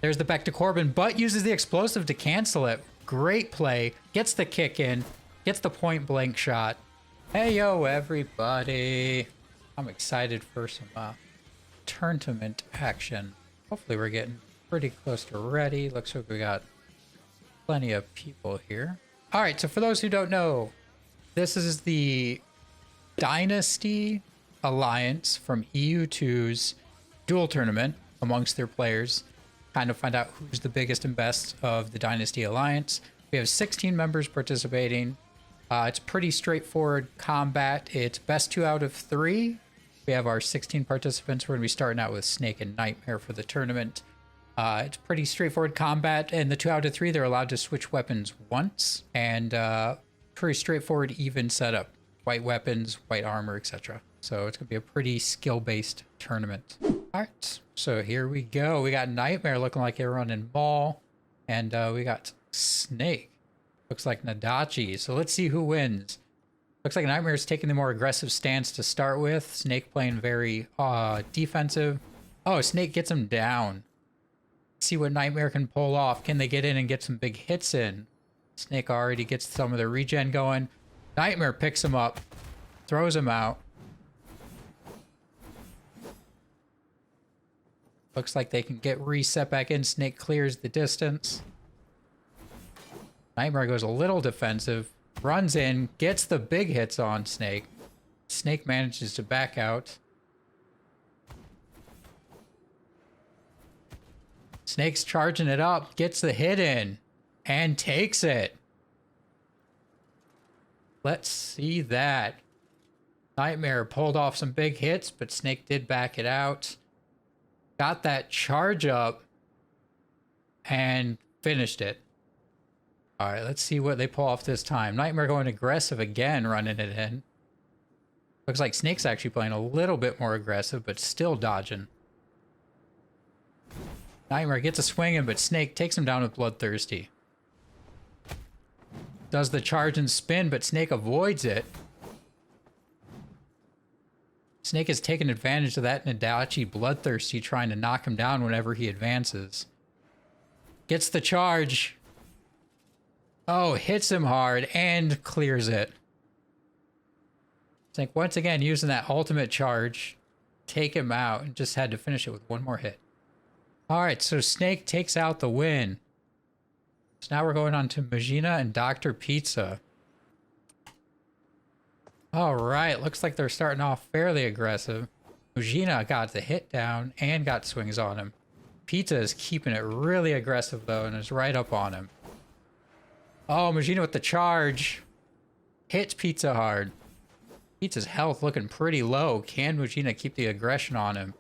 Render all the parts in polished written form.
There's the back to Corbin, but uses the explosive to cancel it. Great play. Gets the kick in. Gets the point blank shot. Hey, yo, everybody. I'm excited for some tournament action. Hopefully we're getting pretty close to ready. Looks like we got plenty of people here. All right, so for those who don't know, this is the Dynasty Alliance from EU2's Duel tournament amongst their players. Kind of find out who's the biggest and best of the Dynasty Alliance. We have 16 members participating. It's pretty straightforward combat. It's best 2 out of 3. We have our 16 participants. We're going to be starting out with Snake and Nightmare for the tournament. It's pretty straightforward combat, and the 2 out of 3, they're allowed to switch weapons once, and pretty straightforward even setup. White weapons, white armor, etc. So it's going to be a pretty skill-based tournament. All right, so here we go. We got Nightmare looking like they're running ball, and we got Snake. Looks like Nadachi. So let's see who wins. Looks like Nightmare's taking the more aggressive stance to start with. Snake playing very defensive. Oh, Snake gets him down. Let's see what Nightmare can pull off. Can they get in and get some big hits in? Snake already gets some of the regen going. Nightmare picks him up. Throws him out. Looks like they can get reset back in. Snake clears the distance. Nightmare goes a little defensive, runs in, gets the big hits on Snake. Snake manages to back out. Snake's charging it up, gets the hit in, and takes it. Let's see that. Nightmare pulled off some big hits, but Snake did back it out. Got that charge up, and finished it. All right, let's see what they pull off this time. Nightmare going aggressive again, running it in. Looks like Snake's actually playing a little bit more aggressive, but still dodging. Nightmare gets a swing in, but Snake takes him down with Bloodthirsty. Does the charge and spin, but Snake avoids it. Snake has taken advantage of that Nadachi Bloodthirsty trying to knock him down whenever he advances. Gets the charge. Oh, hits him hard and clears it. Snake once again using that ultimate charge. Take him out and just had to finish it with one more hit. Alright, so Snake takes out the win. So now we're going on to Mujina and Dr. Pizza. Alright, looks like they're starting off fairly aggressive. Mujina got the hit down and got swings on him. Pizza is keeping it really aggressive though and is right up on him. Oh, Mujina with the charge. Hits Pizza hard. Pizza's health looking pretty low. Can Mujina keep the aggression on him?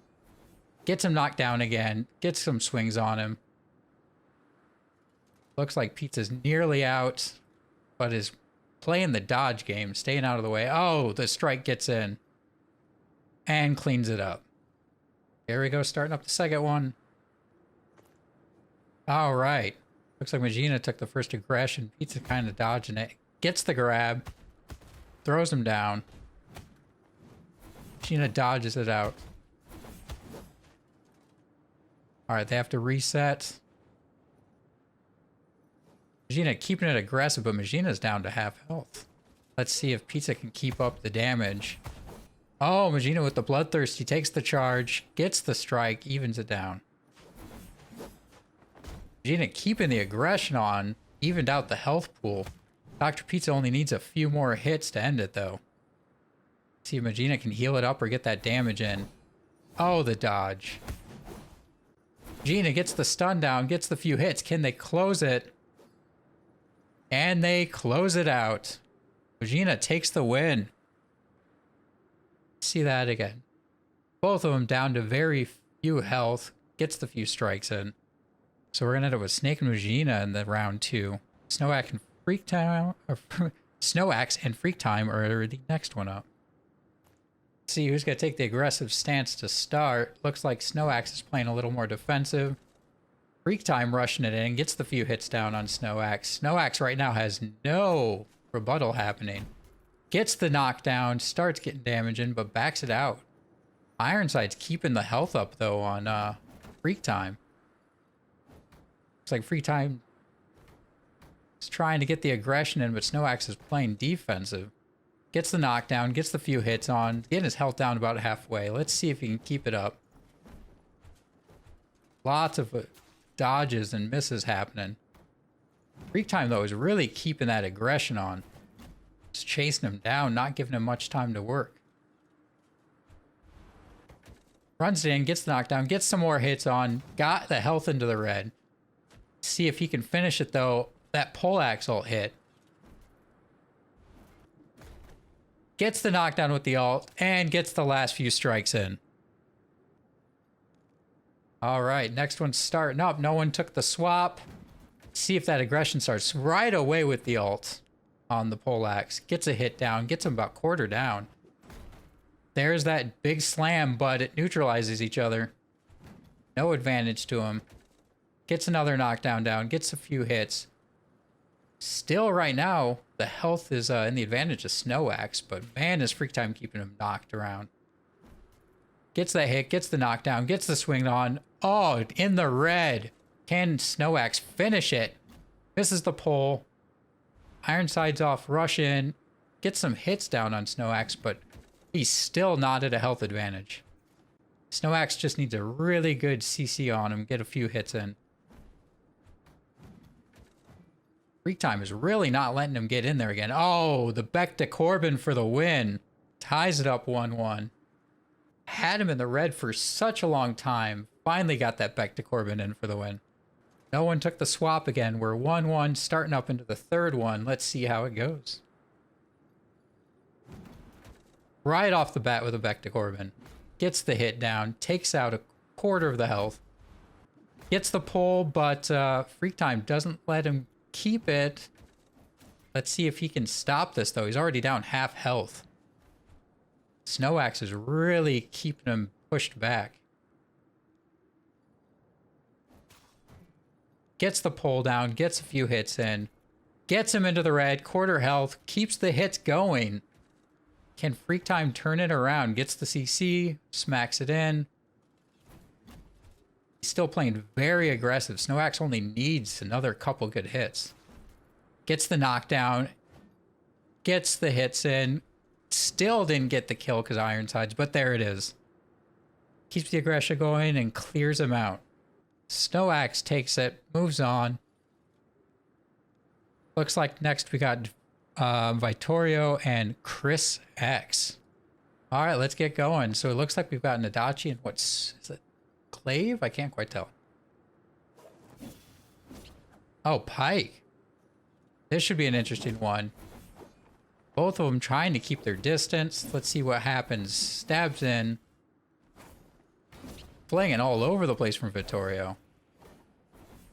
Gets him knocked down again. Gets some swings on him. Looks like Pizza's nearly out, but is playing the dodge game, staying out of the way. Oh, the strike gets in. And cleans it up. There we go, starting up the second one. All right. Looks like Mujina took the first aggression. Pizza kind of dodging it. Gets the grab. Throws him down. Mujina dodges it out. Alright, they have to reset. Mujina keeping it aggressive, but Mujina's down to half health. Let's see if Pizza can keep up the damage. Oh, Mujina with the Bloodthirsty takes the charge. Gets the strike. Evens it down. Mujina keeping the aggression on, evened out the health pool. Dr. Pizza only needs a few more hits to end it, though. See if Mujina can heal it up or get that damage in. Oh, the dodge. Mujina gets the stun down, gets the few hits. Can they close it? And they close it out. Mujina takes the win. See that again. Both of them down to very few health. Gets the few strikes in. So we're going to end up with Snake and Mujina in the round 2. Snowaxe and Freaktime are the next one up. Let's see who's going to take the aggressive stance to start. Looks like Snowaxe is playing a little more defensive. Freaktime rushing it in, gets the few hits down on Snowaxe. Snowaxe right now has no rebuttal happening. Gets the knockdown, starts getting damage in, but backs it out. Ironside's keeping the health up though on Freaktime. It's like Freaktime is trying to get the aggression in, but Snowaxe is playing defensive. Gets the knockdown, gets the few hits on, getting his health down about halfway. Let's see if he can keep it up. Lots of dodges and misses happening. Freaktime, though, is really keeping that aggression on. Just chasing him down, not giving him much time to work. Runs in, gets the knockdown, gets some more hits on, got the health into the red. See if he can finish it, though. That poleaxe ult hit. Gets the knockdown with the ult, and gets the last few strikes in. All right, next one's starting up. No one took the swap. See if that aggression starts right away with the ult on the poleaxe. Gets a hit down, gets him about quarter down. There's that big slam, but it neutralizes each other. No advantage to him. Gets another knockdown down, gets a few hits. Still right now, the health is in the advantage of Snowaxe, but man, is Freaktime keeping him knocked around. Gets that hit, gets the knockdown, gets the swing on. Oh, in the red. Can Snowaxe finish it? Misses the pole. Ironside's off, rush in. Gets some hits down on Snowaxe, but he's still not at a health advantage. Snowaxe just needs a really good CC on him, get a few hits in. Freaktime is really not letting him get in there again. Oh, the Beck to Corbin for the win. Ties it up 1-1. Had him in the red for such a long time. Finally got that Beck to Corbin in for the win. No one took the swap again. We're 1-1, starting up into the third one. Let's see how it goes. Right off the bat with a Beck to Corbin. Gets the hit down, takes out a quarter of the health. Gets the pull, but Freaktime doesn't let him keep it. Let's see if he can stop this, though. He's already down half health. Snowaxe is really keeping him pushed back. Gets the pull down, gets a few hits in. Gets him into the red, quarter health, keeps the hits going. Can Freaktime turn it around? Gets the CC, smacks it in. He's still playing very aggressive. Snowaxe only needs another couple good hits. Gets the knockdown. Gets the hits in. Still didn't get the kill because Ironsides, but there it is. Keeps the aggression going and clears him out. Snowaxe takes it, moves on. Looks like next we got Vitorio and Chris X. All right, let's get going. So it looks like we've got an Adachi and is it Clave? I can't quite tell. Oh, Pike. This should be an interesting one. Both of them trying to keep their distance. Let's see what happens. Stabs in. Flinging all over the place from Vitorio.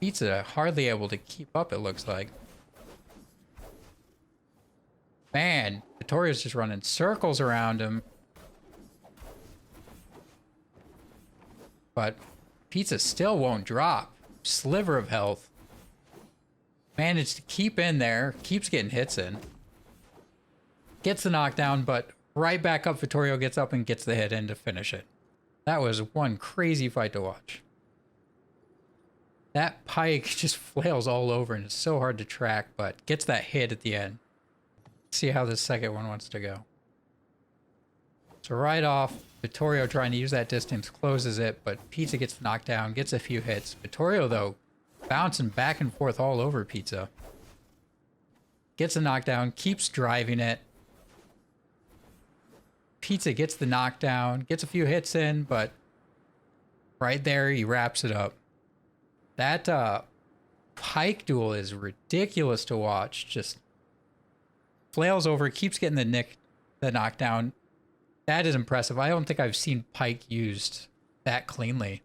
Pizza hardly able to keep up, it looks like. Man, Vitorio's just running circles around him. But Pizza still won't drop. Sliver of health. Managed to keep in there. Keeps getting hits in. Gets the knockdown, but right back up, Vitorio gets up and gets the hit in to finish it. That was one crazy fight to watch. That Pike just flails all over and is so hard to track, but gets that hit at the end. See how this second one wants to go. So right off, Vitorio trying to use that distance, closes it, but Pizza gets knocked down, gets a few hits. Vitorio, though, bouncing back and forth all over Pizza. Gets a knockdown, keeps driving it. Pizza gets the knockdown, gets a few hits in, but right there, he wraps it up. That Pike duel is ridiculous to watch. Just flails over, keeps getting the knockdown. That is impressive. I don't think I've seen Pike used that cleanly.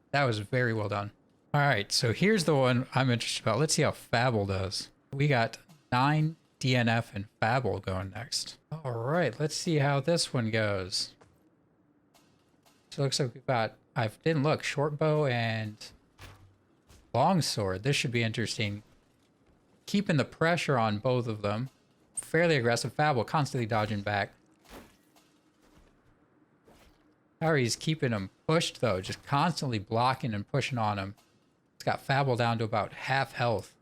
That was very well done. All right, so here's the one I'm interested about. Let's see how Fabil does. We got 9 DNF and Fabil going next. All right, let's see how this one goes. So it looks like we've got, I didn't look, short bow and longsword. This should be interesting. Keeping the pressure on both of them. Fairly aggressive. Fabil constantly dodging back. Kari's keeping him pushed though, just constantly blocking and pushing on him. It's got Fabil down to about half health.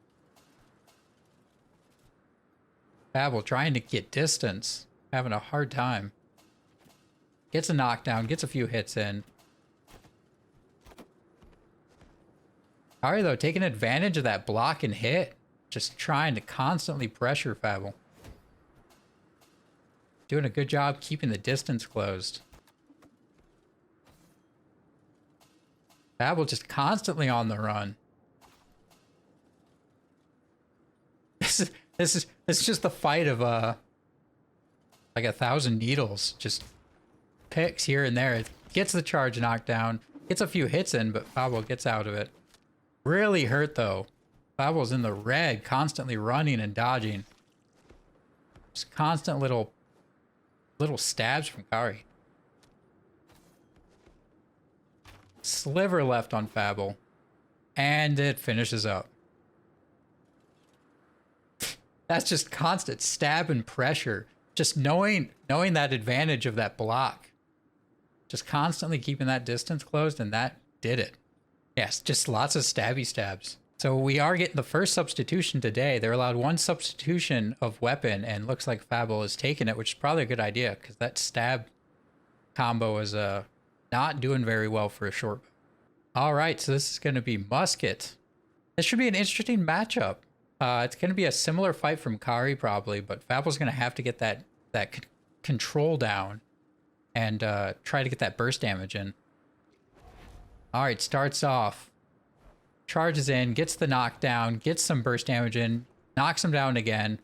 Fabil trying to get distance. Having a hard time. Gets a knockdown, gets a few hits in. Kari, though, taking advantage of that block and hit. Just trying to constantly pressure Fabil. Doing a good job keeping the distance closed. Fabil just constantly on the run. This is just the fight of like 1,000 needles. Just picks here and there. It gets the charge knockdown, gets a few hits in, but Fabil gets out of it. Really hurt though. Fabil's in the red, constantly running and dodging. Just constant little stabs from Kari. Sliver left on Fabil, and it finishes up. That's just constant stab and pressure. Just knowing that advantage of that block. Just constantly keeping that distance closed, and that did it. Yes, just lots of stabby stabs. So we are getting the first substitution today. They're allowed one substitution of weapon, and looks like Fabil is taking it, which is probably a good idea, because that stab combo is not doing very well for a short bow. All right, so this is going to be musket. This should be an interesting matchup. It's going to be a similar fight from Kari probably, but Fabil's going to have to get that control down and try to get that burst damage in. All right, starts off, charges in, gets the knockdown, gets some burst damage in, knocks him down again.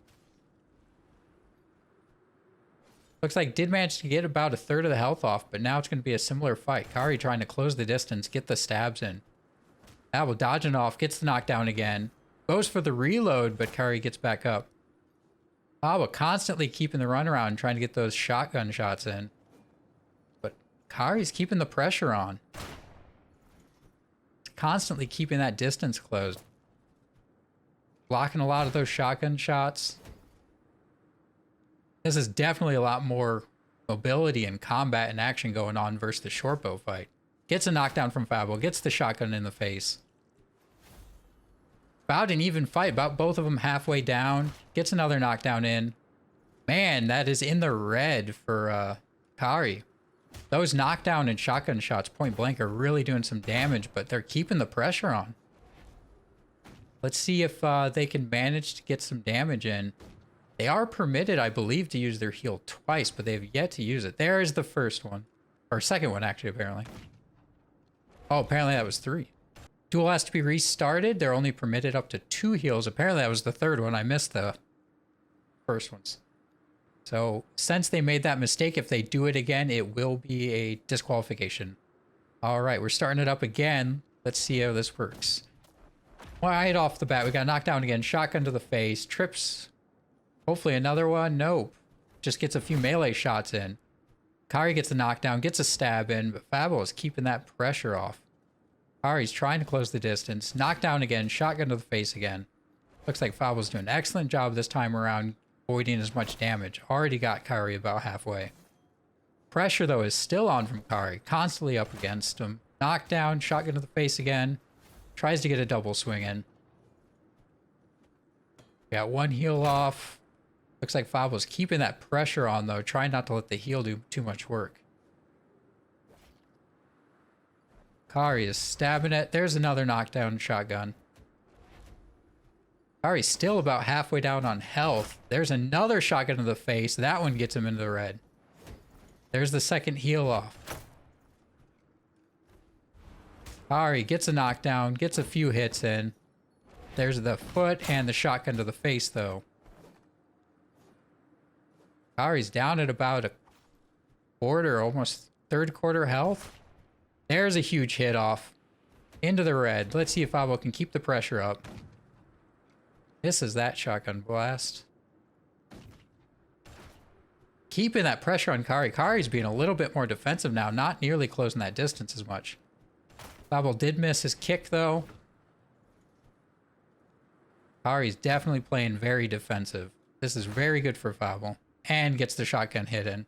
Looks like did manage to get about a third of the health off, but now it's going to be a similar fight. Kari trying to close the distance, get the stabs in. Fabil dodging off, gets the knockdown again. Goes for the reload, but Kari gets back up. Fabil constantly keeping the runaround, trying to get those shotgun shots in. But Kari's keeping the pressure on. Constantly keeping that distance closed. Blocking a lot of those shotgun shots. This is definitely a lot more mobility and combat and action going on versus the short bow fight. Gets a knockdown from Fabil, gets the shotgun in the face. About an even fight, about both of them halfway down. Gets another knockdown in. Man, that is in the red for Kari. Those knockdown and shotgun shots point blank are really doing some damage, but they're keeping the pressure on. Let's see if they can manage to get some damage in. They are permitted, I believe, to use their heal twice, but they've yet to use it. There is the first one. Or second one, actually, apparently. Oh, apparently that was 3. Duel has to be restarted. They're only permitted up to 2 heals. Apparently that was the third one. I missed the first ones. So since they made that mistake, if they do it again, it will be a disqualification. All right, we're starting it up again. Let's see how this works. Right off the bat, we got knocked down again. Shotgun to the face. Trips. Hopefully another one. Nope. Just gets a few melee shots in. Kari gets a knockdown, gets a stab in, but Fabil is keeping that pressure off. Kari's trying to close the distance. Knockdown again. Shotgun to the face again. Looks like Fabil's doing an excellent job this time around, avoiding as much damage. Already got Kari about halfway. Pressure, though, is still on from Kari. Constantly up against him. Knockdown. Shotgun to the face again. Tries to get a double swing in. Got one heal off. Looks like Fabil's keeping that pressure on, though. Trying not to let the heal do too much work. Kari is stabbing it. There's another knockdown shotgun. Kari's still about halfway down on health. There's another shotgun to the face. That one gets him into the red. There's the second heal off. Kari gets a knockdown, gets a few hits in. There's the foot and the shotgun to the face, though. Kari's down at about a quarter, almost third quarter health. There's a huge hit off. Into the red. Let's see if Fabil can keep the pressure up. Misses that shotgun blast. Keeping that pressure on Kari. Kari's being a little bit more defensive now, not nearly closing that distance as much. Fabil did miss his kick, though. Kari's definitely playing very defensive. This is very good for Fabil. And gets the shotgun hit in.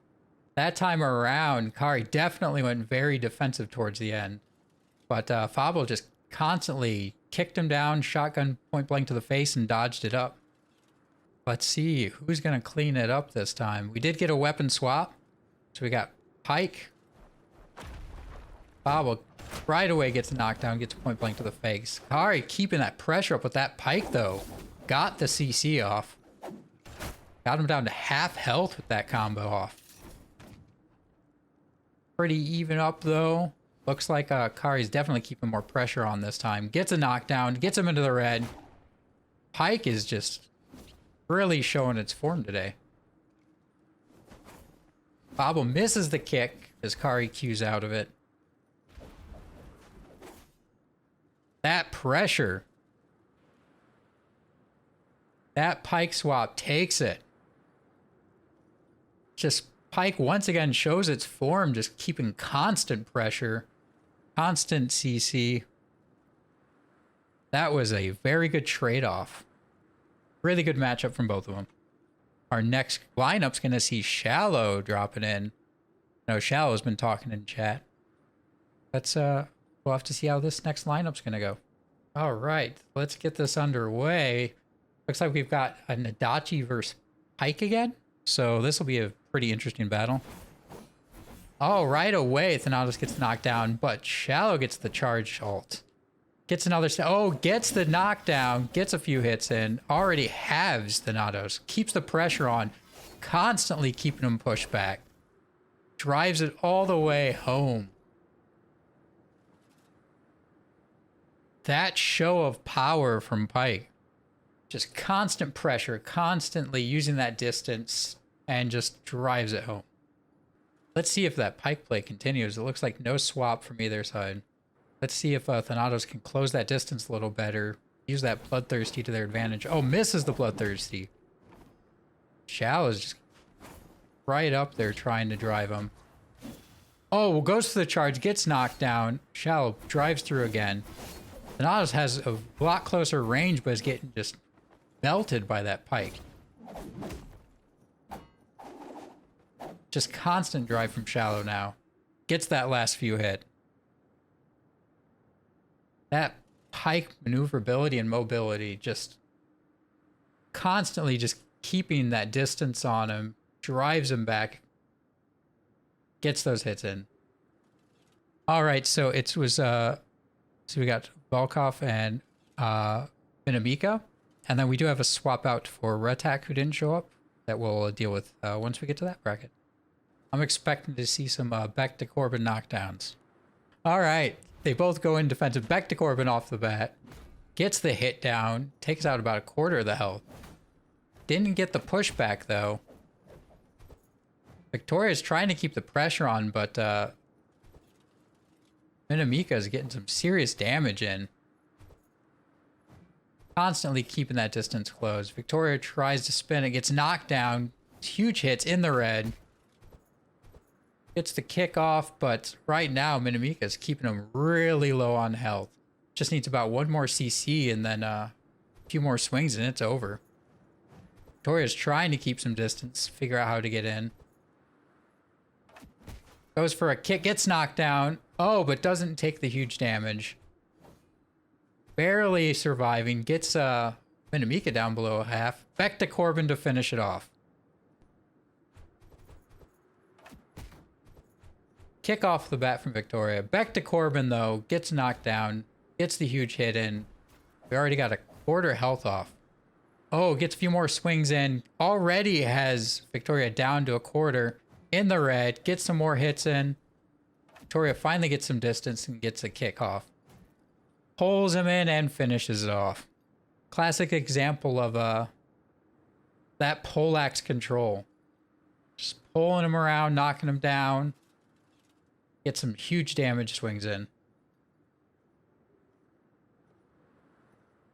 That time around, Kari definitely went very defensive towards the end. But Fabil just constantly kicked him down, shotgun point blank to the face, and dodged it up. Let's see who's going to clean it up this time. We did get a weapon swap. So we got Pike. Fabil right away gets a knockdown, gets a point blank to the face. Kari keeping that pressure up with that Pike, though. Got the CC off. Got him down to half health with that combo off. Pretty even up, though. Looks like Kari's definitely keeping more pressure on this time. Gets a knockdown, gets him into the red. Pike is just really showing its form today. Fabil misses the kick as Kari cues out of it. That pressure. That Pike swap takes it. Just Pike once again shows its form, just keeping constant pressure. Constant CC. That was a very good trade-off. Really good matchup from both of them. Our next lineup's going to see Shallow dropping in. No, Shallow's been talking in chat. Let's, we'll have to see how this next lineup's going to go. All right, let's get this underway. Looks like we've got a Nadachi versus Pike again. So this will be a pretty interesting battle. Oh, right away, Thanatos gets knocked down, but Shallow gets the charge ult. Gets another... Oh, gets the knockdown, gets a few hits in. Already halves Thanatos. Keeps the pressure on. Constantly keeping him pushed back. Drives it all the way home. That show of power from Pike. Just constant pressure, constantly using that distance, and just drives it home. Let's see if that Pike play continues. It looks like no swap from either side. Let's see if Thanatos can close that distance a little better. Use that Bloodthirsty to their advantage. Oh, misses the Bloodthirsty. Shallow is just right up there trying to drive him. Oh, goes for the charge, gets knocked down. Shallow drives through again. Thanatos has a lot closer range, but is getting just belted by that Pike. Just constant drive from Shallow now. Gets that last few hit. That Pike maneuverability and mobility, just constantly just keeping that distance on him, drives him back, gets those hits in. All right, so it was so we got Volkoff and Minemika, and then we do have a swap out for Retak who didn't show up that we'll deal with once we get to that bracket. I'm expecting to see some Beck to Corbin knockdowns. All right, they both go in defensive. Beck to Corbin off the bat. Gets the hit down. Takes out about a quarter of the health. Didn't get the pushback, though. Victoria's trying to keep the pressure on, but Minemika is getting some serious damage in. Constantly keeping that distance closed. Vitorio tries to spin it. Gets knocked down. Huge hits in the red. Gets the kick off, but right now Minemika is keeping him really low on health. Just needs about one more CC and then a few more swings and it's over. Victoria's trying to keep some distance, figure out how to get in. Goes for a kick, gets knocked down. Oh, but doesn't take the huge damage. Barely surviving, gets Minemika down below a half. Back to Corbin to finish it off. Kick off the bat from Victoria. Back to Corbin, though. Gets knocked down. Gets the huge hit in. We already got a quarter health off. Oh, gets a few more swings in. Already has Victoria down to a quarter. In the red. Gets some more hits in. Victoria finally gets some distance and gets a kick off. Pulls him in and finishes it off. Classic example of that poleaxe control. Just pulling him around, knocking him down. Get some huge damage swings in.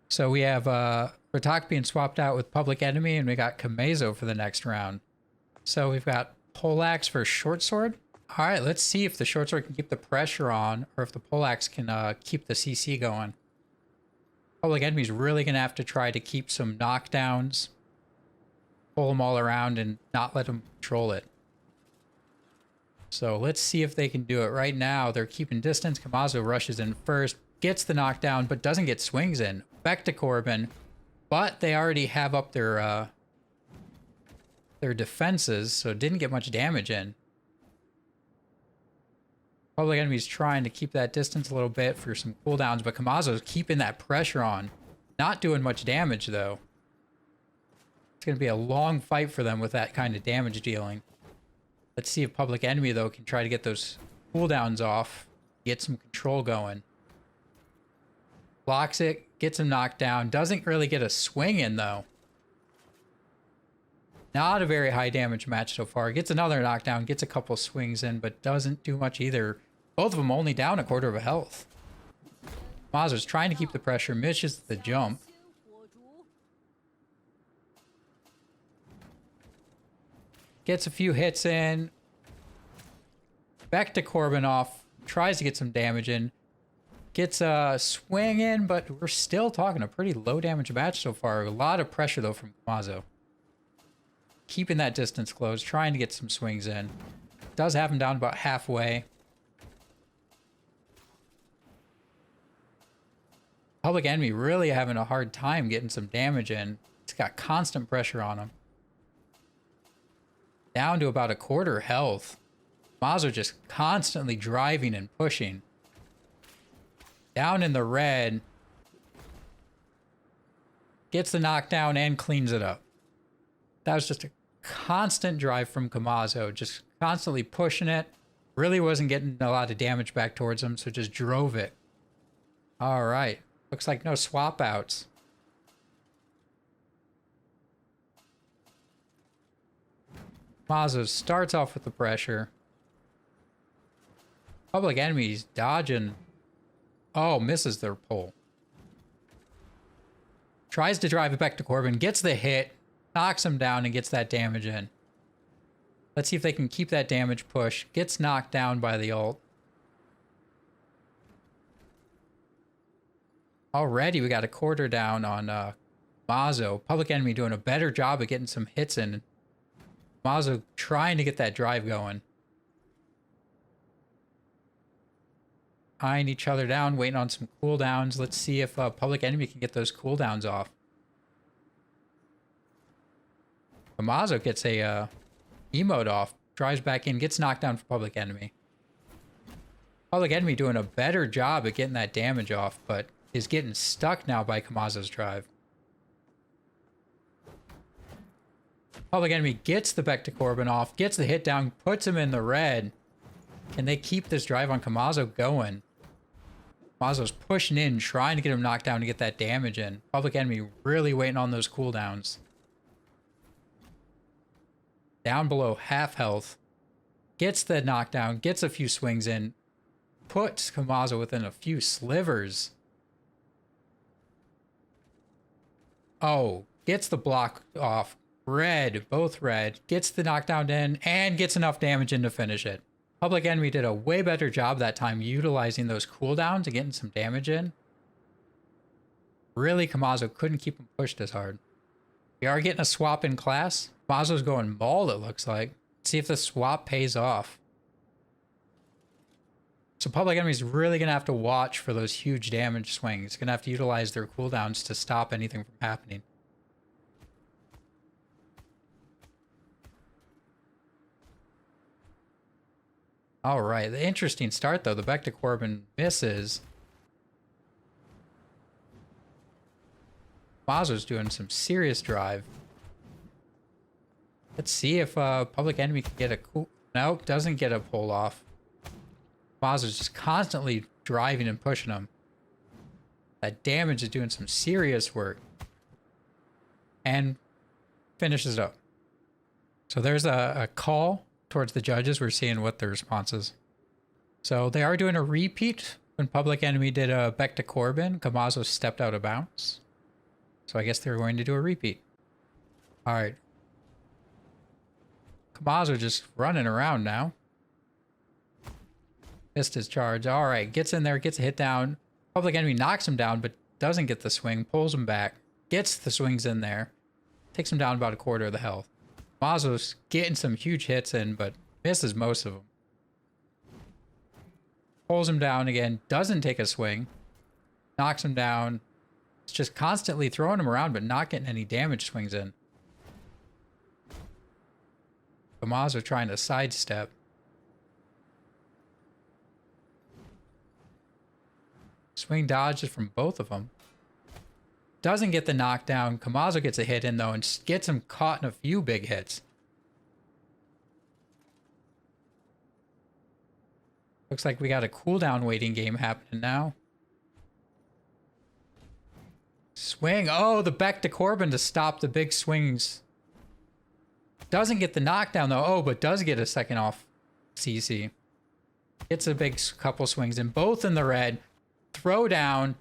So we have Retak being swapped out with Public Enemy, and we got Kamazo for the next round. So we've got Poleaxe for Short Sword. All right, let's see if the Short Sword can keep the pressure on, or if the Poleaxe can keep the CC going. Public Enemy's really going to have to try to keep some knockdowns, pull them all around, and not let them control it. So let's see if they can do it. Right now, they're keeping distance. Kamazo rushes in first. gets the knockdown, but doesn't get swings in. Back to Corbin, but they already have up their defenses, so didn't get much damage in. Public Enemy's trying to keep that distance a little bit for some cooldowns, but Kamazo's keeping that pressure on. Not doing much damage, though. It's going to be a long fight for them with that kind of damage dealing. Let's see if Public Enemy, though, can try to get those cooldowns off. Get some control going. Blocks it, gets him knocked down. Doesn't really get a swing in, though. Not a very high damage match so far. Gets another knockdown, gets a couple swings in, but doesn't do much either. Both of them only down a quarter of a health. Kamazo's trying to keep the pressure, misses the jump. Gets a few hits in. Back to Corbin off. Tries to get some damage in. Gets a swing in, but we're still talking a pretty low damage match so far. A lot of pressure, though, from Kamazo. Keeping that distance close, trying to get some swings in. Does have him down about halfway. Public Enemy really having a hard time getting some damage in. It's got constant pressure on him. Down to about a quarter health. Kamazo just constantly driving and pushing. Down in the red. Gets the knockdown and cleans it up. That was just a constant drive from Kamazo. Just constantly pushing it. Really wasn't getting a lot of damage back towards him, so just drove it. All right. Looks like no swap outs. Kamazo starts off with the pressure. Public Enemy's dodging. Oh, misses their pull. Tries to drive it back to Corbin. Gets the hit. Knocks him down and gets that damage in. Let's see if they can keep that damage push. Gets knocked down by the ult. Already, we got a quarter down on Kamazo. Public Enemy doing a better job of getting some hits in. Kamazo trying to get that drive going. Eyeing each other down, waiting on some cooldowns. Let's see if Public Enemy can get those cooldowns off. Kamazo gets a emote off, drives back in, gets knocked down for Public Enemy. Public Enemy doing a better job at getting that damage off, but is getting stuck now by Kamazo's drive. Public Enemy gets the back to Corbin off, gets the hit down, puts him in the red. Can they keep this drive on Kamazo going? Kamazo's pushing in, trying to get him knocked down to get that damage in. Public Enemy really waiting on those cooldowns. Down below half health. Gets the knockdown, gets a few swings in. Puts Kamazo within a few slivers. Oh, gets the block off. Red, both red. Gets the knockdown in and gets enough damage in to finish it. Public Enemy did a way better job that time utilizing those cooldowns and getting some damage in. Really, Kamazo couldn't keep him pushed as hard. We are getting a swap in class. Kamazo's going mauled, it looks like. Let's see if the swap pays off. So Public Enemy's really going to have to watch for those huge damage swings. Going to have to utilize their cooldowns to stop anything from happening. All right, the interesting start though. The back to Corbin misses. Kamazo's doing some serious drive. Let's see if Public Enemy can get a cool... Nope, doesn't get a pull off. Kamazo's just constantly driving and pushing him. That damage is doing some serious work. And finishes it up. So there's a call towards the judges. We're seeing what their response is. So they are doing a repeat. When Public Enemy did a back to Corbin, Kamazo stepped out of bounds. So I guess they're going to do a repeat. All right. Kamazo just running around now. Missed his charge. All right, gets in there, gets a hit down. Public Enemy knocks him down, but doesn't get the swing. Pulls him back. Gets the swings in there. Takes him down about a quarter of the health. Kamazo's getting some huge hits in, but misses most of them. Pulls him down again. Doesn't take a swing. knocks him down. It's just constantly throwing him around, but not getting any damage swings in. Kamazo trying to sidestep. Swing dodges from both of them. Doesn't get the knockdown. Kamazo gets a hit in though and gets him caught in a few big hits. Looks like we got a cooldown waiting game happening now. Swing. Oh, the back to Corbin to stop the big swings. Doesn't get the knockdown though. Oh, but does get a second off CC. Gets a big couple swings in, both in the red. Throw down.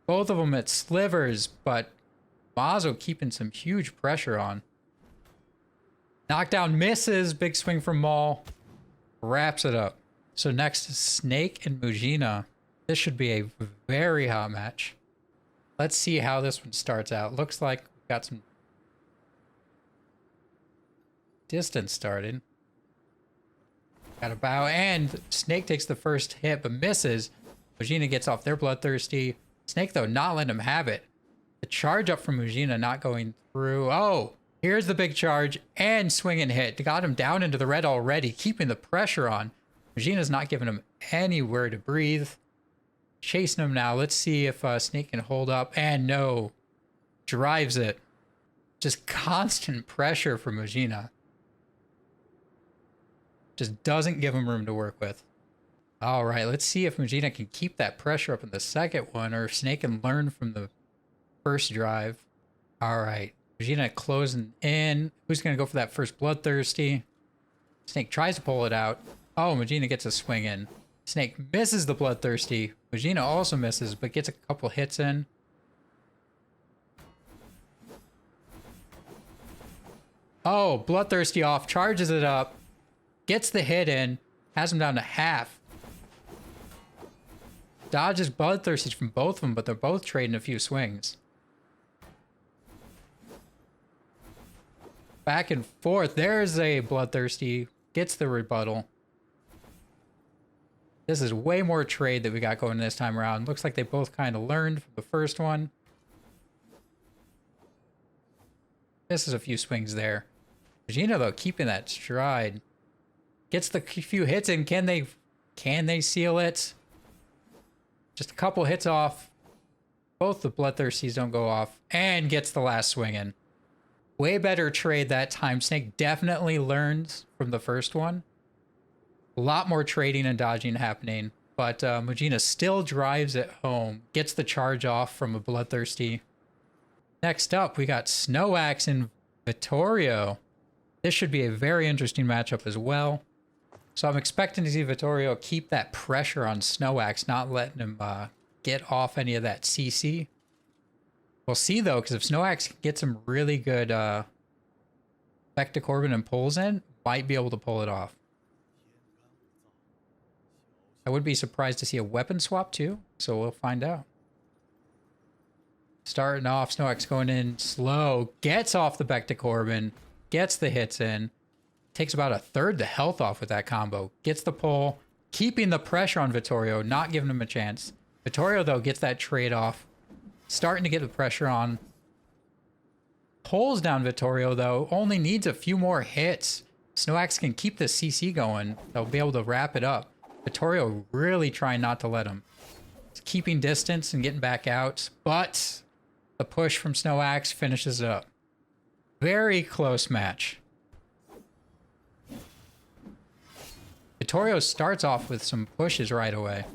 Both of them at slivers, but Kamazo keeping some huge pressure on. Knockdown misses. Big swing from Maul. Wraps it up. So next is Snake and Mujina. This should be a very hot match. Let's see how this one starts out. Looks like we've got some distance started. Got a bow, and Snake takes the first hit, but misses. Mujina gets off. They're bloodthirsty. Snake, though, not letting him have it. The charge up from Mujina not going through. Oh, here's the big charge and swing and hit. Got him down into the red already, keeping the pressure on. Mujina's not giving him anywhere to breathe. Chasing him now. Let's see if Snake can hold up. And no. Drives it. Just constant pressure for Mujina. Just doesn't give him room to work with. All right, let's see if Mujina can keep that pressure up in the second one, or if Snake can learn from the first drive. All right, Mujina closing in. Who's going to go for that first bloodthirsty? Snake tries to pull it out. Oh, Mujina gets a swing in. Snake misses the bloodthirsty. Mujina also misses, but gets a couple hits in. Oh, bloodthirsty off, charges it up. Gets the hit in, has him down to half. Dodges bloodthirsty from both of them, but they're both trading a few swings. Back and forth. There's a bloodthirsty. Gets the rebuttal. This is way more trade that we got going this time around. Looks like they both kind of learned from the first one. Misses a few swings there. Mujina, though, keeping that stride. Gets the few hits in. Can they seal it? Just a couple hits off. Both the bloodthirsties don't go off. And gets the last swing in. Way better trade that time. Snake definitely learns from the first one. A lot more trading and dodging happening. But Mujina still drives it home. Gets the charge off from a bloodthirsty. Next up, we got Snowaxe and Vitorio. This should be a very interesting matchup as well. So I'm expecting to see Vitorio keep that pressure on Snowaxe, not letting him get off any of that CC. We'll see, though, because if Snowaxe gets some really good back to Corbin and pulls in, might be able to pull it off. I would be surprised to see a weapon swap, too, so we'll find out. Starting off, Snowaxe going in slow, gets off the back to Corbin, gets the hits in. Takes about a third the health off with that combo. Gets the pull, keeping the pressure on Vitorio, not giving him a chance. Vitorio, though, gets that trade off. Starting to get the pressure on. Pulls down Vitorio, though. Only needs a few more hits. Snowaxe can keep the CC going. They'll be able to wrap it up. Vitorio really trying not to let him. He's keeping distance and getting back out. But the push from Snowaxe finishes it up. Very close match. Vitorio starts off with some pushes right away.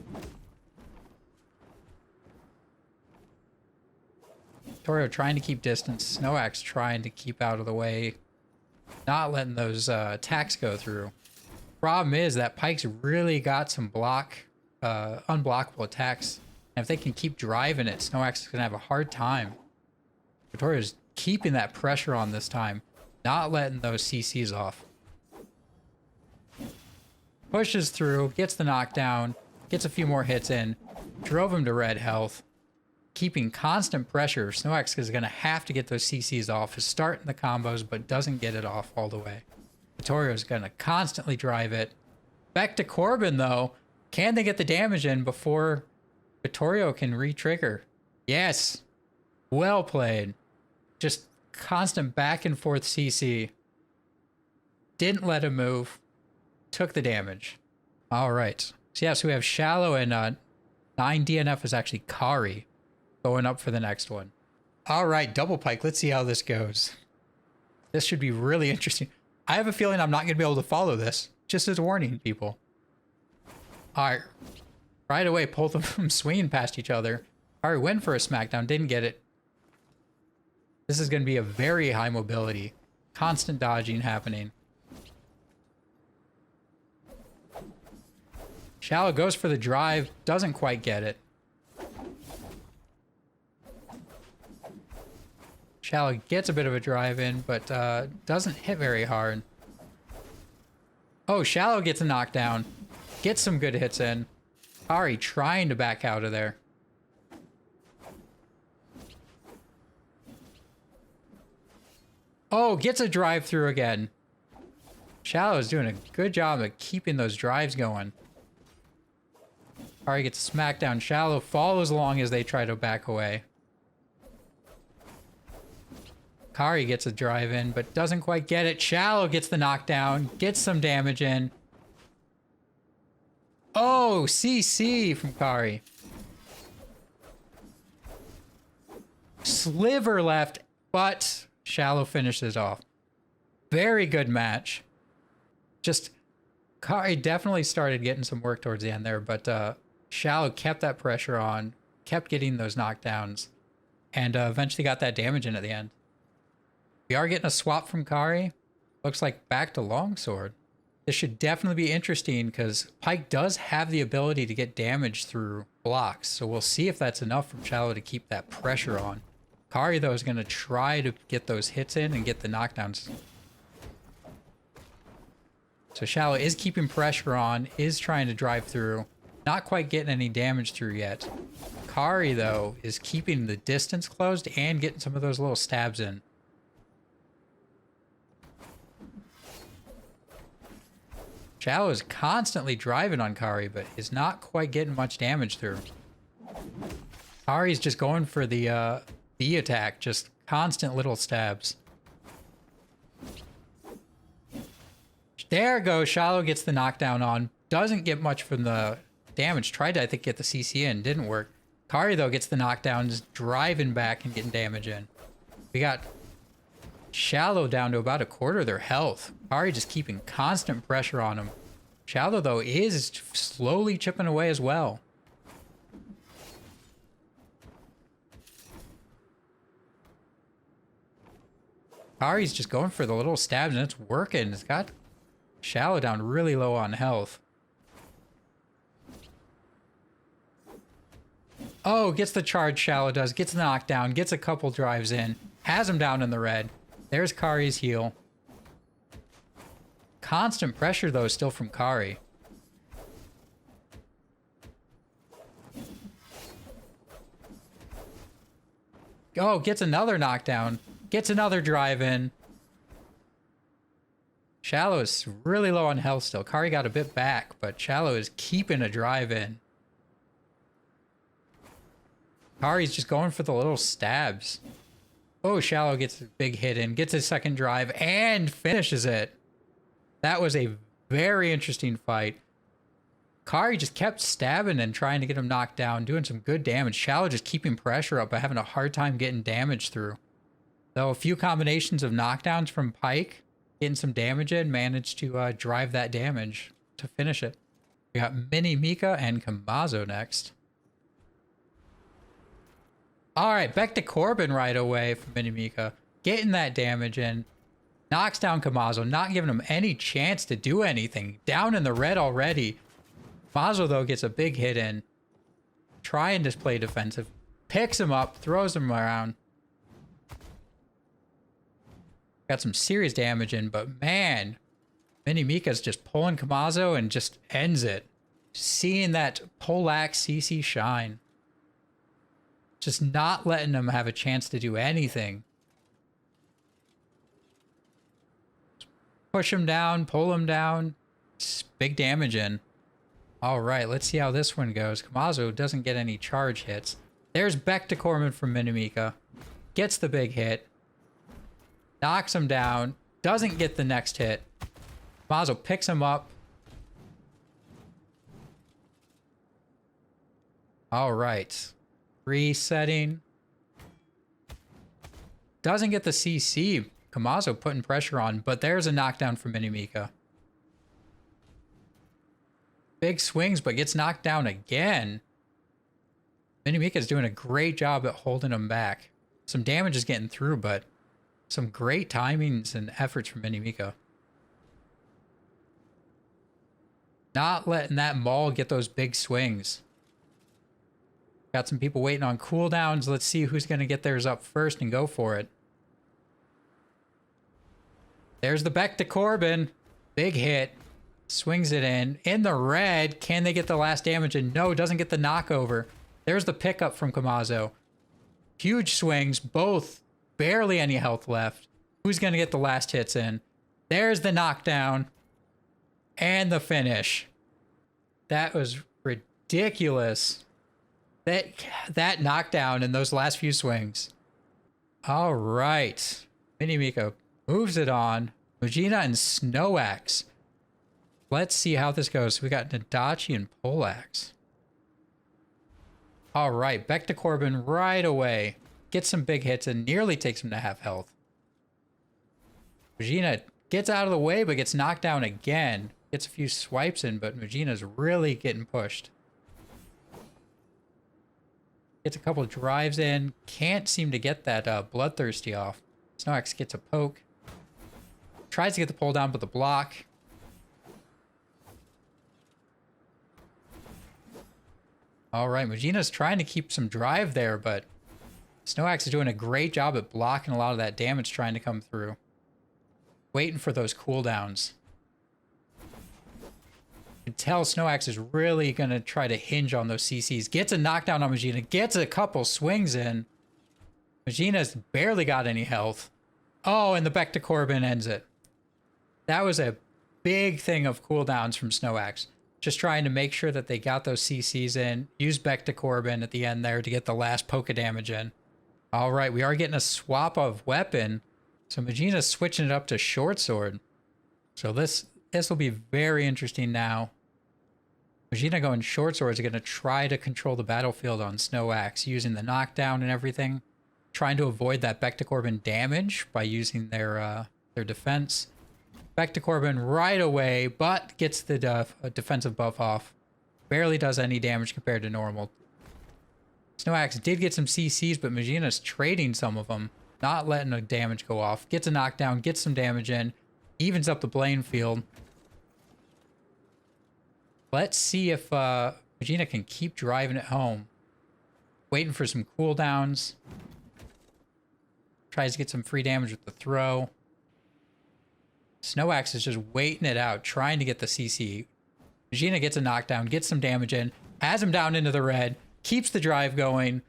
Vitorio trying to keep distance. Snowaxe trying to keep out of the way. Not letting those attacks go through. Problem is that Pyke's really got some unblockable attacks. And if they can keep driving it, Snowaxe is going to have a hard time. Vitorio's keeping that pressure on this time. Not letting those CCs off. Pushes through, gets the knockdown, gets a few more hits in, drove him to red health, keeping constant pressure. Snowaxe is going to have to get those CCs off. Is starting the combos, but doesn't get it off all the way. Vitorio is going to constantly drive it. Back to Corbin, though. Can they get the damage in before Vitorio can re-trigger? Yes. Well played. Just constant back and forth CC. Didn't let him move. Took the damage. All right. So yeah, so we have Shallow and 9 DNF is actually Kari going up for the next one. All right, double pike. Let's see how this goes. This should be really interesting. I have a feeling I'm not going to be able to follow this. Just as a warning, people. All right. Right away, both of them swinging past each other. Kari went for a smackdown, didn't get it. This is going to be a very high mobility. Constant dodging happening. Shallow goes for the drive, doesn't quite get it. Shallow gets a bit of a drive in, but doesn't hit very hard. Oh, Shallow gets a knockdown. Gets some good hits in. Kari trying to back out of there. Oh, gets a drive through again. Shallow is doing a good job of keeping those drives going. Kari gets a smackdown. Shallow follows along as they try to back away. Kari gets a drive in, but doesn't quite get it. Shallow gets the knockdown, gets some damage in. Oh, CC from Kari. Sliver left, but Shallow finishes off. Very good match. Just, Kari definitely started getting some work towards the end there, but Shallow kept that pressure on, kept getting those knockdowns, and eventually got that damage in at the end. We are getting a swap from Kari. Looks like back to longsword. This should definitely be interesting because Pike does have the ability to get damage through blocks. So we'll see if that's enough from Shallow to keep that pressure on. Kari, though, is going to try to get those hits in and get the knockdowns. So Shallow is keeping pressure on, is trying to drive through. Not quite getting any damage through yet. Kari, though, is keeping the distance closed and getting some of those little stabs in. Shallow is constantly driving on Kari, but is not quite getting much damage through. Kari's just going for the attack, just constant little stabs. There goes. Shallow gets the knockdown on. Doesn't get much from the damage. Tried to, I think, get the CC in. Didn't work. Kari, though, gets the knockdown, just driving back and getting damage in. We got Shallow down to about a quarter of their health. Kari just keeping constant pressure on him. Shallow, though, is slowly chipping away as well. Kari's just going for the little stabs, and it's working. It's got Shallow down really low on health. Oh, gets the charge. Shallow does. Gets the knockdown. Gets a couple drives in. Has him down in the red. There's Kari's heal. Constant pressure, though, still from Kari. Oh, gets another knockdown. Gets another drive in. Shallow is really low on health still. Kari got a bit back, but Shallow is keeping a drive in. Kari's just going for the little stabs. Oh, Shallow gets a big hit in, gets a second drive, and finishes it. That was a very interesting fight. Kari just kept stabbing and trying to get him knocked down, doing some good damage. Shallow just keeping pressure up, but having a hard time getting damage through. Though a few combinations of knockdowns from Pike, getting some damage in, managed to drive that damage to finish it. We got Minemika and Kamazo next. All right, back to Corbin right away from Minemika. Getting that damage in. Knocks down Kamazo, not giving him any chance to do anything. Down in the red already. Kamazo, though, gets a big hit in. Trying to play defensive. Picks him up, throws him around. Got some serious damage in, but man, Minemika's just pulling Kamazo and just ends it. Seeing that Polak CC shine. Just not letting him have a chance to do anything. Push him down, pull him down. Just big damage in. All right, let's see how this one goes. Kamazo doesn't get any charge hits. There's back to Corbin from Minemika. Gets the big hit. Knocks him down. Doesn't get the next hit. Kamazo picks him up. All right. Resetting. Doesn't get the CC. Kamazo putting pressure on, but there's a knockdown from Minemika. Big swings, but gets knocked down again. Minemika's doing a great job at holding him back. Some damage is getting through, but some great timings and efforts from Minemika. Not letting that maul get those big swings. Got some people waiting on cooldowns. Let's see who's going to get theirs up first and go for it. There's the back to Corbin. Big hit. Swings it in the red. Can they get the last damage? And no, doesn't get the knockover. There's the pickup from Kamazo. Huge swings, both barely any health left. Who's going to get the last hits in? There's the knockdown and the finish. That was ridiculous. That knockdown and those last few swings. All right. Minemika moves it on. Mujina and Snowaxe. Let's see how this goes. We got Nadachi and Polax. All right, back to Corbin right away. Gets some big hits and nearly takes him to half health. Mujina gets out of the way, but gets knocked down again. Gets a few swipes in, but Mujina's really getting pushed. Gets a couple drives in. Can't seem to get that Bloodthirsty off. Snowaxe gets a poke. Tries to get the pull down, but the block. All right, Mujina's trying to keep some drive there, but Snowaxe is doing a great job at blocking a lot of that damage trying to come through. Waiting for those cooldowns. You can tell Snowaxe is really going to try to hinge on those CCs. Gets a knockdown on Mujina. Gets a couple swings in. Mujina's barely got any health. Oh, and the back to Corbin ends it. That was a big thing of cooldowns from Snowaxe. Just trying to make sure that they got those CCs in. Use back to Corbin at the end there to get the last poke of damage in. All right, we are getting a swap of weapon. So Mujina's switching it up to short sword. So this will be very interesting now. Mujina going short sword is going to try to control the battlefield on Snowaxe using the knockdown and everything. Trying to avoid that back to Corbin damage by using their defense. Back to Corbin right away, but gets the defensive buff off. Barely does any damage compared to normal. Snowaxe did get some CCs, but Mujina's trading some of them. Not letting the damage go off. Gets a knockdown, gets some damage in. Evens up the playing field. Let's see if Mujina can keep driving it home. Waiting for some cooldowns. Tries to get some free damage with the throw. Snowaxe is just waiting it out, trying to get the CC. Mujina gets a knockdown, gets some damage in, has him down into the red, keeps the drive going.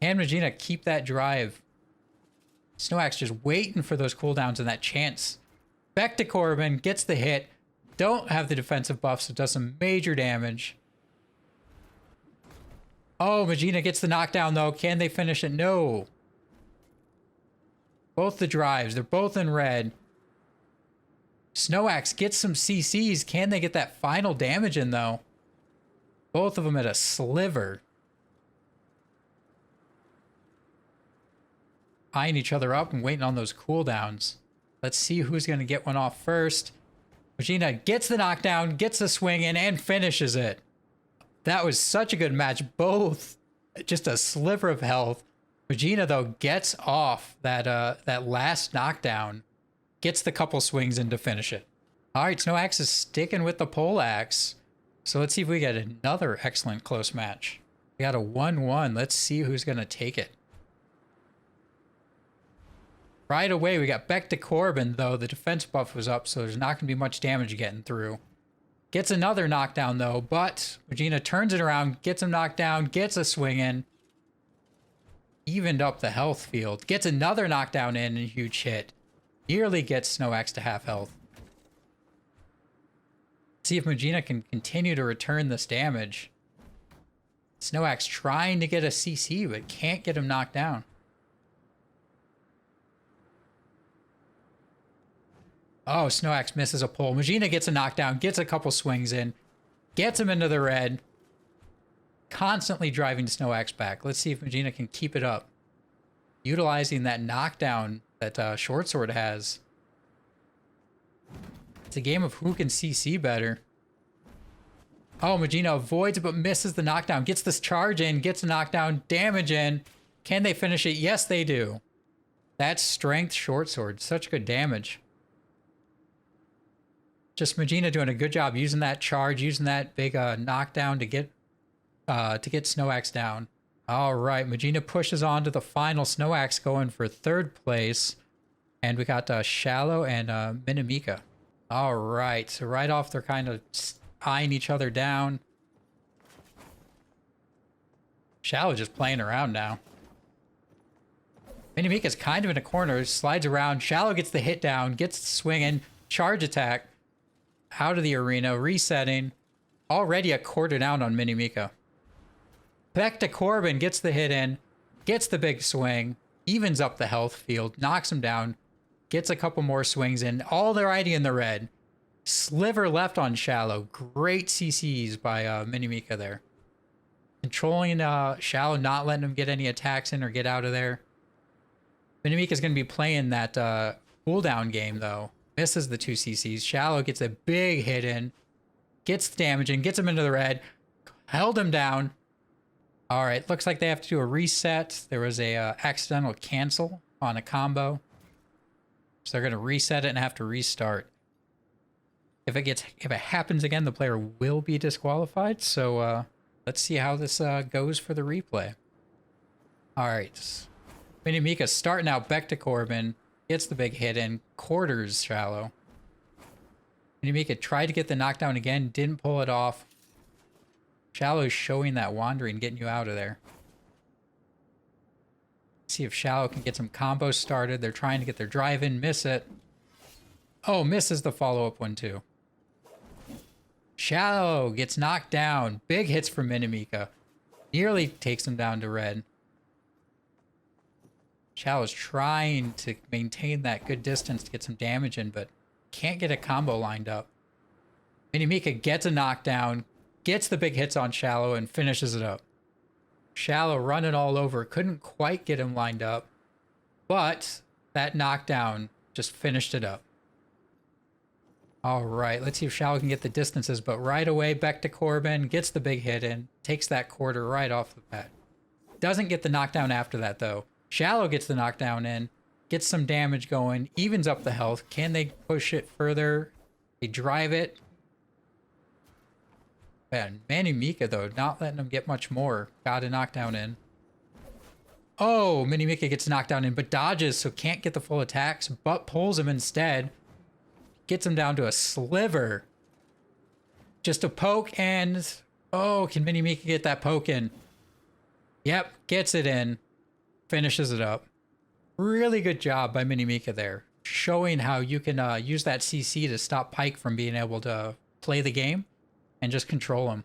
Can Mujina keep that drive? Snowaxe just waiting for those cooldowns and that chance. Back to Corbin, gets the hit. Don't have the defensive buff, so does some major damage. Oh, Mujina gets the knockdown though. Can they finish it? No. Both the drives, they're both in red. Snowaxe gets some CCs. Can they get that final damage in, though? Both of them at a sliver. Eyeing each other up and waiting on those cooldowns. Let's see who's going to get one off first. Mujina gets the knockdown, gets the swing in, and finishes it. That was such a good match. Both just a sliver of health. Mujina, though, gets off that last knockdown. Gets the couple swings in to finish it. All right, Snowaxe is sticking with the poleaxe. So let's see if we get another excellent close match. We got a 1-1. Let's see who's going to take it. Right away, we got back to Corbin, though. The defense buff was up, so there's not going to be much damage getting through. Gets another knockdown, though, but Mujina turns it around, gets him knocked down, gets a swing in. Evened up the health field. Gets another knockdown in and a huge hit. Nearly gets Snowaxe to half health. See if Mujina can continue to return this damage. Snowaxe trying to get a CC, but can't get him knocked down. Oh, Snowaxe misses a pull. Mujina gets a knockdown, gets a couple swings in, gets him into the red. Constantly driving Snowaxe back. Let's see if Mujina can keep it up. Utilizing that knockdown that Short Sword has. It's a game of who can CC better. Oh, Mujina avoids it but misses the knockdown. Gets this charge in, gets a knockdown, damage in. Can they finish it? Yes, they do. That's strength Short Sword. Such good damage. Just Mujina doing a good job using that charge, using that big knockdown to get Snowaxe down. All right, Mujina pushes on to the final. Snowaxe going for third place. And we got Shallow and Minemika. All right, so right off they're kind of eyeing each other down. Shallow just playing around now. Minemika's kind of in a corner, slides around. Shallow gets the hit down, gets the swing in, charge attack. Out of the arena, resetting. Already a quarter down on Minemika. Back to Corbin, gets the hit in, gets the big swing, evens up the health field, knocks him down, gets a couple more swings in, already in the red. Sliver left on Shallow. Great CCs by Minemika there. Controlling Shallow, not letting him get any attacks in or get out of there. Minemika's going to be playing that cooldown game, though. Misses the 2 CCs. Shallow gets a big hit in, gets the damage in, gets him into the red, held him down. All right, looks like they have to do a reset. There was a accidental cancel on a combo. So they're going to reset it and have to restart. If it happens again, the player will be disqualified. So let's see how this goes for the replay. All right. Minemika starting out back to Corbin. Gets the big hit in. Quarters Shallow. Minemika tried to get the knockdown again. Didn't pull it off. Shallow's showing that wandering, getting you out of there. See if Shallow can get some combos started. They're trying to get their drive in. Miss it. Oh, misses the follow-up one too. Shallow gets knocked down. Big hits from Minemika. Nearly takes him down to red. Shallow's trying to maintain that good distance to get some damage in, but can't get a combo lined up. Minemika gets a knockdown, gets the big hits on Shallow, and finishes it up. Shallow running all over. Couldn't quite get him lined up, but that knockdown just finished it up. All right, let's see if Shallow can get the distances, but right away, back to Corbin, gets the big hit in, takes that quarter right off the bat. Doesn't get the knockdown after that, though. Shallow gets the knockdown in, gets some damage going, evens up the health. Can they push it further? They drive it. Man, Minemika, though, not letting them get much more. Got a knockdown in. Oh, Minemika gets knocked down in, but dodges, so can't get the full attacks, but pulls him instead. Gets him down to a sliver. Just a poke, and... oh, can Minemika get that poke in? Yep, gets it in. Finishes it up. Really good job by Minemika there. Showing how you can use that CC to stop Pike from being able to play the game and just control him.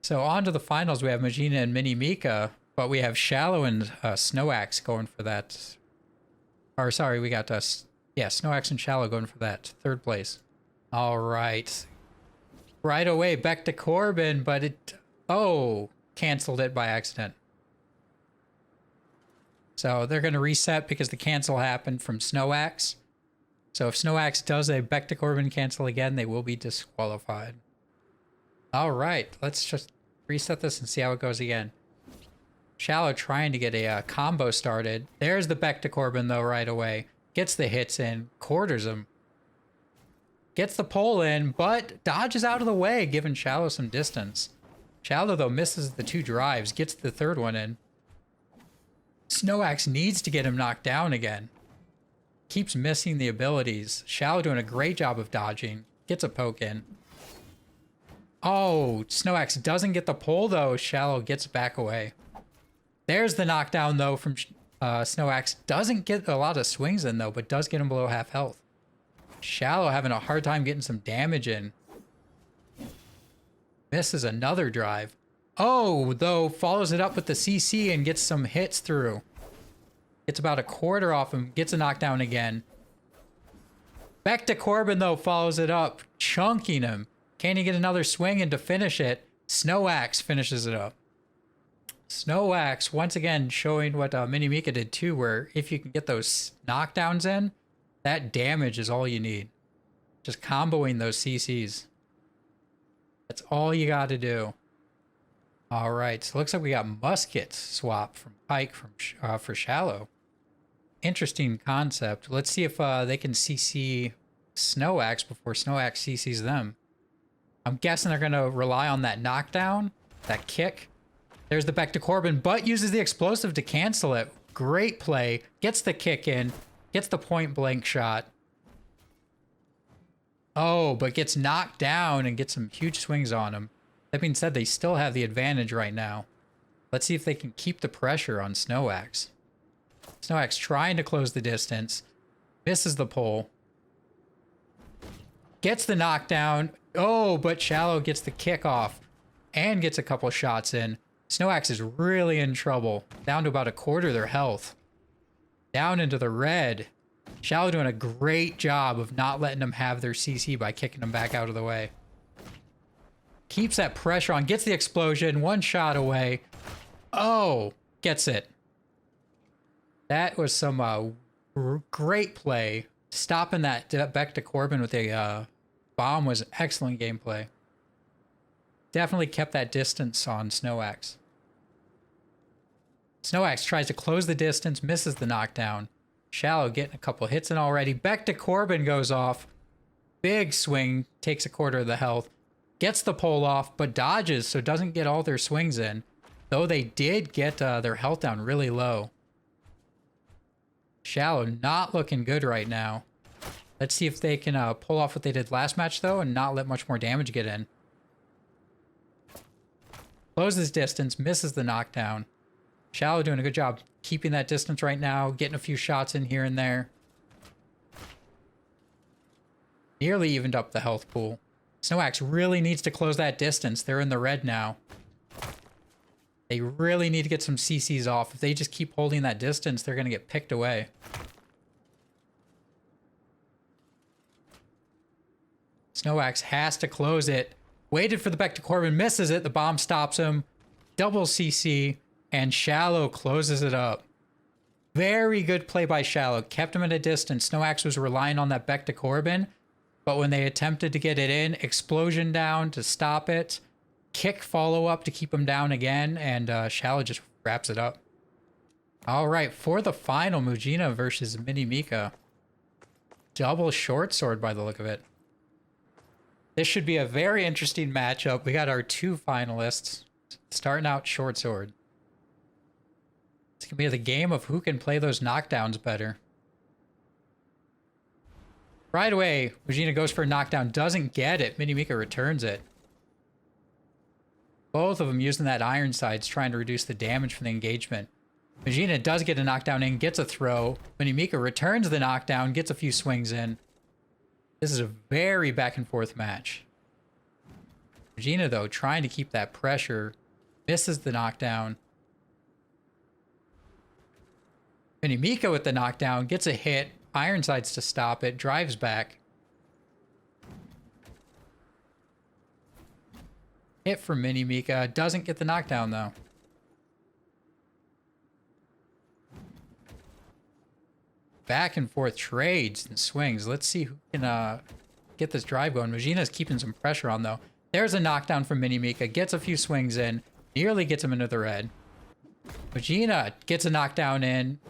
So on to the finals, we have Mujina and Minemika, but we have Shallow and Snowaxe going for that. Or sorry, we got Snowaxe and Shallow going for that third place. All right. Right away, back to Corbin, but it... oh, canceled it by accident. So they're going to reset because the cancel happened from Snowaxe. So if Snowaxe does a back to Corbin cancel again, they will be disqualified. All right, let's just reset this and see how it goes again. Shallow trying to get a combo started. There's the back to Corbin, though, right away. Gets the hits in, quarters him. Gets the pull in, but dodges out of the way, giving Shallow some distance. Shallow, though, misses the 2 drives, gets the 3rd one in. Snowaxe needs to get him knocked down again. Keeps missing the abilities. Shallow doing a great job of dodging. Gets a poke in. Oh, Snowaxe doesn't get the pull, though. Shallow gets back away. There's the knockdown, though, from Snowaxe. Doesn't get a lot of swings in, though, but does get him below half health. Shallow having a hard time getting some damage in. Misses another drive. Oh, though, follows it up with the CC and gets some hits through. Gets about a quarter off him. Gets a knockdown again. Back to Corbin, though, follows it up. Chunking him. Can he get another swing and to finish it? Snowaxe finishes it up. Snowaxe, once again, showing what Minemika did too, where if you can get those knockdowns in, that damage is all you need. Just comboing those CCs. That's all you got to do. All right, so it looks like we got musket swap from Pike for Shallow. Interesting concept. Let's see if they can CC Snowaxe before Snowaxe CCs them. I'm guessing they're going to rely on that knockdown, that kick. There's the back to Corbin, but uses the explosive to cancel it. Great play. Gets the kick in. Gets the point blank shot. Oh, but gets knocked down and gets some huge swings on him. That being said, they still have the advantage right now. Let's see if they can keep the pressure on Snowaxe. Snowaxe trying to close the distance. Misses the pole. Gets the knockdown. Oh, but Shallow gets the kick off and gets a couple shots in. Snowaxe is really in trouble. Down to about a quarter of their health. Down into the red. Shallow doing a great job of not letting them have their CC by kicking them back out of the way. Keeps that pressure on. Gets the explosion. One shot away. Oh, gets it. That was some great play. Stopping that back to Corbin with a bomb was excellent gameplay. Definitely kept that distance on Snowaxe. Snowaxe tries to close the distance, misses the knockdown. Shallow getting a couple hits in already. Back to Corbin goes off. Big swing, takes a quarter of the health. Gets the pole off, but dodges, so doesn't get all their swings in. Though they did get their health down really low. Shallow not looking good right now. Let's see if they can pull off what they did last match, though, and not let much more damage get in. Closes distance, misses the knockdown. Shallow doing a good job keeping that distance right now, getting a few shots in here and there. Nearly evened up the health pool. Snowaxe really needs to close that distance. They're in the red now. They really need to get some CCs off. If they just keep holding that distance, they're going to get picked away. Snowaxe has to close it. Waited for the back to Corbin, misses it. The bomb stops him. Double CC, and Shallow closes it up. Very good play by Shallow. Kept him at a distance. Snowaxe was relying on that back to Corbin, but when they attempted to get it in, explosion down to stop it. Kick follow-up to keep him down again, and Shallow just wraps it up. All right, for the final, Mujina versus Minemika. Double short sword by the look of it. This should be a very interesting matchup. We got our two finalists starting out short sword. It's going to be the game of who can play those knockdowns better. Right away, Mujina goes for a knockdown, doesn't get it. Minemika returns it. Both of them using that iron sides, trying to reduce the damage from the engagement. Mujina does get a knockdown in, gets a throw. Minemika returns the knockdown, gets a few swings in. This is a very back and forth match. Mujina, though, trying to keep that pressure. Misses the knockdown. Minemika with the knockdown, gets a hit. Ironsides to stop it, drives back. Hit from Minemika, doesn't get the knockdown though. Back and forth trades and swings. Let's see who can get this drive going. Mujina's keeping some pressure on though. There's a knockdown from Minemika, gets a few swings in, nearly gets him into the red. Mujina gets a knockdown in,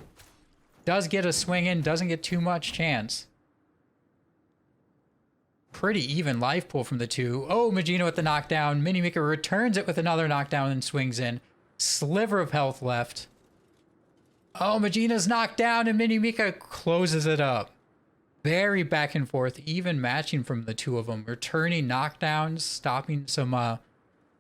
does get a swing in, doesn't get too much chance. Pretty even life pool from the two. Oh, Mujina with the knockdown. Minemika returns it with another knockdown and swings in. Sliver of health left. Oh, Mujina's knocked down and Minemika closes it up. Very back and forth, even matching from the two of them. Returning knockdowns, stopping some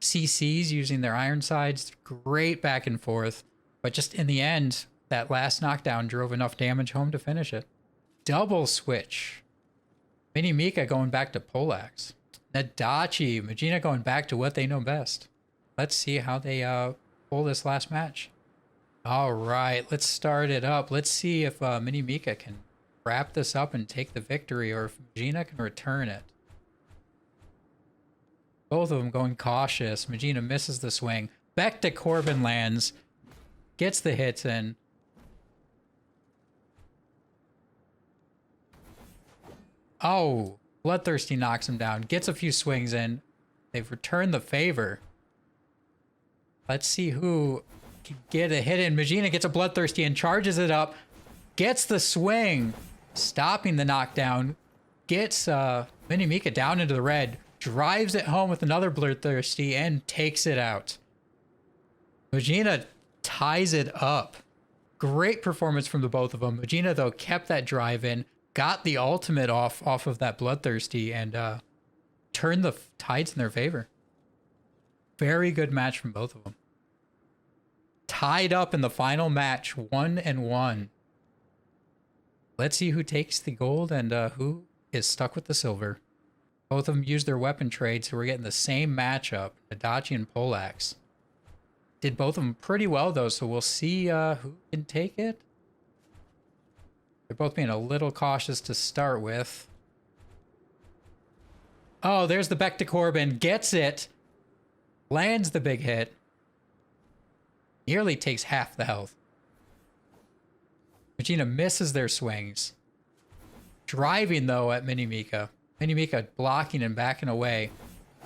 CCs using their iron sides. Great back and forth. But just in the end, that last knockdown drove enough damage home to finish it. Double switch. Minemika going back to poleaxe. Nadachi, Mujina going back to what they know best. Let's see how they pull this last match. All right, let's start it up. Let's see if Minemika can wrap this up and take the victory, or if Mujina can return it. Both of them going cautious. Mujina misses the swing. Back to Corbin lands. Gets the hits in. Oh, Bloodthirsty knocks him down. Gets a few swings in. They've returned the favor. Let's see who can get a hit in. Mujina gets a Bloodthirsty and charges it up. Gets the swing. Stopping the knockdown. Gets Minemika down into the red. Drives it home with another Bloodthirsty and takes it out. Mujina ties it up. Great performance from the both of them. Mujina, though, kept that drive in. Got the ultimate off of that Bloodthirsty and turned the tides in their favor. Very good match from both of them. Tied up in the final match, 1-1. Let's see who takes the gold and who is stuck with the silver. Both of them used their weapon trade, so we're getting the same matchup. Nadachi and Poleaxe. Did both of them pretty well, though, so we'll see who can take it. They're both being a little cautious to start with. Oh, there's the Back to Corbin. Gets it. Lands the big hit. Nearly takes half the health. Mujina misses their swings. Driving, though, at Minemika. Minemika blocking and backing away.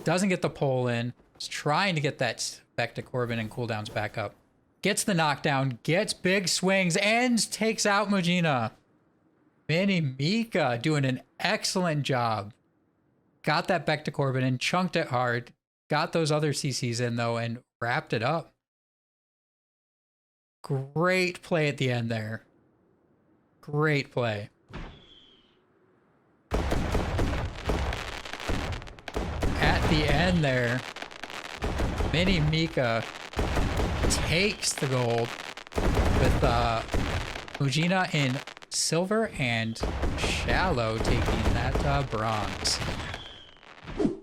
Doesn't get the pull in. Is trying to get that back to Corbin and cooldowns back up. Gets the knockdown. Gets big swings and takes out Mujina. Minemika doing an excellent job. Got that back to Corbin and chunked it hard. Got those other CCs in, though, and wrapped it up. Great play at the end there. Great play. At the end there, Minemika takes the gold with Mujina in silver and Shallow taking that bronze.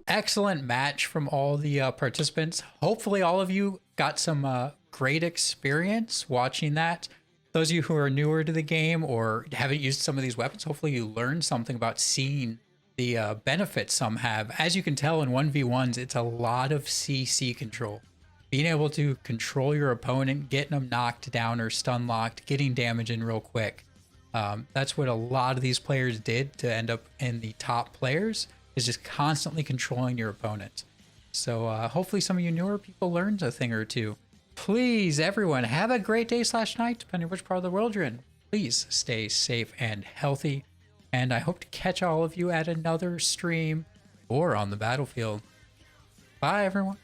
Excellent match from all the participants. Hopefully all of you got some great experience watching that. Those of you who are newer to the game or haven't used some of these weapons, hopefully you learned something about seeing the benefits some have. As you can tell in 1v1s, it's a lot of CC control. Being able to control your opponent, getting them knocked down or stun locked, getting damage in real quick. That's what a lot of these players did to end up in the top players, is just constantly controlling your opponent. So hopefully some of you newer people learned a thing or two. Please, everyone, have a great day / night, depending on which part of the world you're in. Please stay safe and healthy. And I hope to catch all of you at another stream or on the battlefield. Bye, everyone.